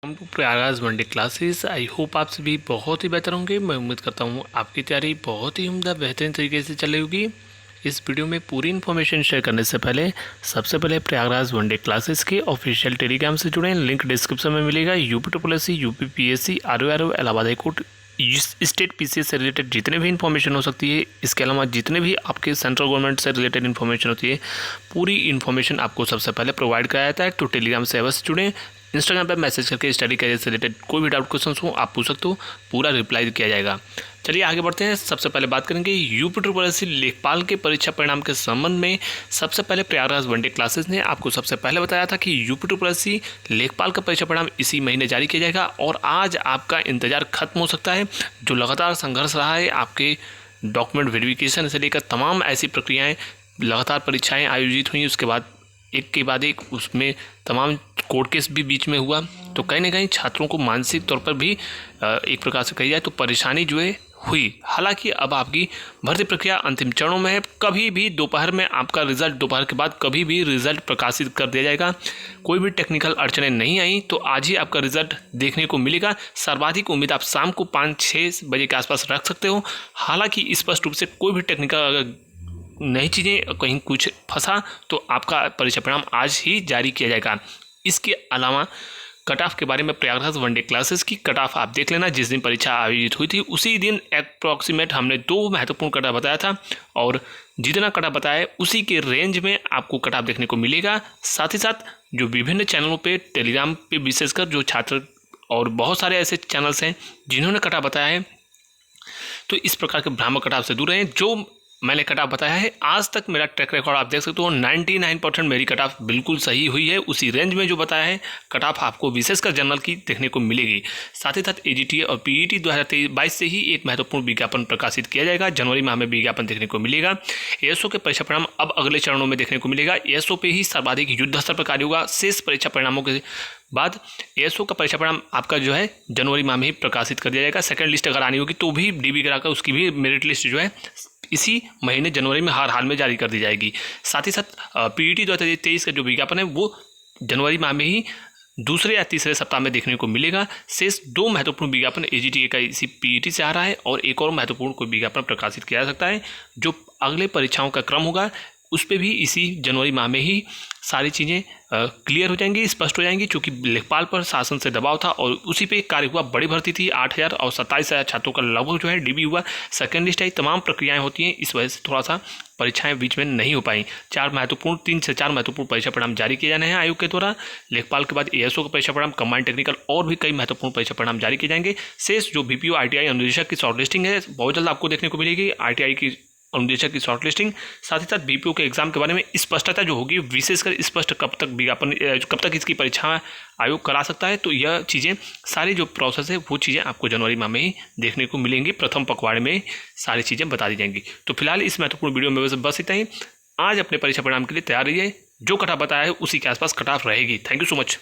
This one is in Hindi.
Welcome to Prayagraj one day classes. I hope आप सभी बहुत ही बेहतर होंगे। मैं उम्मीद करता हूँ आपकी तैयारी बहुत ही उम्दा बेहतरीन तरीके से चल रही होगी। इस वीडियो में पूरी इन्फॉर्मेशन शेयर करने से पहले सबसे पहले प्रयागराज वनडे क्लासेस के ऑफिशियल टेलीग्राम से जुड़ें। लिंक डिस्क्रिप्शन में मिलेगा। UP UP PSC RO Allahabad high court state PCS से रिलेटेड जितने भी इन्फॉर्मेशन हो सकती है, इसके अलावा जितने भी आपके सेंट्रल गवर्नमेंट से रिलेटेड इन्फॉर्मेशन होती है, पूरी इन्फॉर्मेशन आपको सबसे पहले प्रोवाइड कराया जाता है। तो टेलीग्राम से अवश्य जुड़ें। इंस्टाग्राम पर मैसेज करके स्टडी करियर से रिलेटेड कोई भी डाउट क्वेश्चन हो आप पूछ सकते हो, पूरा रिप्लाई किया जाएगा। चलिए आगे बढ़ते हैं। सबसे पहले बात करेंगे यूपी लेखपाल के परीक्षा परिणाम के संबंध में। सबसे पहले प्रयागराज वनडे क्लासेस ने आपको सबसे पहले बताया था कि यूपी लेखपाल का परीक्षा परिणाम इसी महीने जारी किया जाएगा और आज आपका इंतजार खत्म हो सकता है। जो लगातार संघर्ष रहा है, आपके डॉक्यूमेंट वेरिफिकेशन से लेकर तमाम ऐसी प्रक्रियाएँ, लगातार परीक्षाएँ आयोजित हुई, उसके बाद एक के बाद एक उसमें तमाम कोर्ट केस भी बीच में हुआ, तो कहीं ना कहीं छात्रों को मानसिक तौर पर भी एक प्रकार से कही जाए तो परेशानी जो है हुई। हालांकि अब आपकी भर्ती प्रक्रिया अंतिम चरणों में है। कभी भी दोपहर में आपका रिजल्ट, दोपहर के बाद कभी भी रिजल्ट प्रकाशित कर दिया जाएगा। कोई भी टेक्निकल अड़चनें नहीं आई तो आज ही आपका रिजल्ट देखने को मिलेगा। सर्वाधिक उम्मीद आप शाम को 5-6 बजे के आसपास रख सकते हो। हालांकि स्पष्ट रूप से कोई भी टेक्निकल अगर नई चीज़ें कहीं कुछ फंसा तो आपका परीक्षा परिणाम आज ही जारी किया जाएगा। इसके अलावा कट ऑफ के बारे में प्रयागराज वनडे क्लासेस की कट ऑफ आप देख लेना। जिस दिन परीक्षा आयोजित हुई थी उसी दिन अप्रॉक्सीमेट हमने 2 महत्वपूर्ण कट ऑफ बताया था और जितना कट ऑफ बताया उसी के रेंज में आपको कट ऑफ देखने को मिलेगा। साथ ही साथ जो विभिन्न चैनलों पे, टेलीग्राम पे विशेषकर जो छात्र और बहुत सारे ऐसे चैनल्स हैं जिन्होंने कट ऑफ बताया है, तो इस प्रकार के भ्रामक कट ऑफ से दूर रहें। जो मैंने कट ऑफ बताया है आज तक मेरा ट्रैक रिकॉर्ड आप देख सकते हो, 99% मेरी कट ऑफ बिल्कुल सही हुई है। उसी रेंज में जो बताया है कट ऑफ आपको विशेषकर जनरल की देखने को मिलेगी। साथ ही साथ एजीटीए और पीईटी 2022 से ही एक महत्वपूर्ण विज्ञापन प्रकाशित किया जाएगा। जनवरी में हमें विज्ञापन देखने को मिलेगा। एएसओ के परीक्षा परिणाम अब अगले चरणों में देखने को मिलेगा। एएसओ पे ही सर्वाधिक युद्ध स्तर पर कार्य होगा। शेष परीक्षा परिणामों के बाद एएसओ का परीक्षा परिणाम आपका जो है जनवरी माह में ही प्रकाशित कर दिया जाएगा। सेकंड लिस्ट अगर आनी होगी तो भी डीबी कराकर उसकी भी मेरिट लिस्ट जो है इसी महीने जनवरी में हर हाल में जारी कर दी जाएगी। साथ ही साथ पीईटी 2023 का जो विज्ञापन है वो जनवरी माह में ही दूसरे या तीसरे सप्ताह में देखने को मिलेगा। शेष 2 महत्वपूर्ण विज्ञापन एजीटीए का इसी पीईटी से आ रहा है और एक और महत्वपूर्ण कोई विज्ञापन प्रकाशित किया जा सकता है। जो अगले परीक्षाओं का क्रम होगा उस पर भी इसी जनवरी माह में ही सारी चीज़ें क्लियर हो जाएंगी, स्पष्ट हो जाएंगी। क्योंकि लेखपाल पर शासन से दबाव था और उसी पे कार्य हुआ। बड़ी भर्ती थी, 8,000 और 27,000 छात्रों का लगभग जो है डीबी हुआ। सेकंड लिस्ट आई, तमाम प्रक्रियाएं होती हैं, इस वजह से थोड़ा सा परीक्षाएं बीच में नहीं हो पाई। 3 से 4 महत्वपूर्ण परीक्षा परिणाम जारी किए जाने हैं आयोग के द्वारा। लेखपाल के बाद एएसओ का परीक्षा परिणाम, कंबाइंड टेक्निकल और भी कई महत्वपूर्ण परीक्षा परिणाम जारी किए जाएंगे। शेष जो बीपीओ आईटीआई अनुदेशक की शॉर्ट लिस्टिंग है बहुत जल्द आपको देखने को मिलेगी। आईटीआई की अनुदेशक की शॉर्ट लिस्टिंग, साथ ही साथ बीपीओ के एग्जाम के बारे में स्पष्टता जो होगी, विशेषकर स्पष्ट कब तक विज्ञापन, कब तक इसकी परीक्षा आयोग करा सकता है, तो यह चीज़ें सारी जो प्रोसेस है वो चीज़ें आपको जनवरी माह में ही देखने को मिलेंगी। प्रथम पखवाड़े में सारी चीज़ें बता दी जाएंगी। तो फिलहाल इस महत्वपूर्ण वीडियो में बस इतना ही। आज अपने परीक्षा परिणाम के लिए तैयार रहिए। जो कट ऑफ बताया है उसी के आसपास कट ऑफ रहेगी। Thank you so much.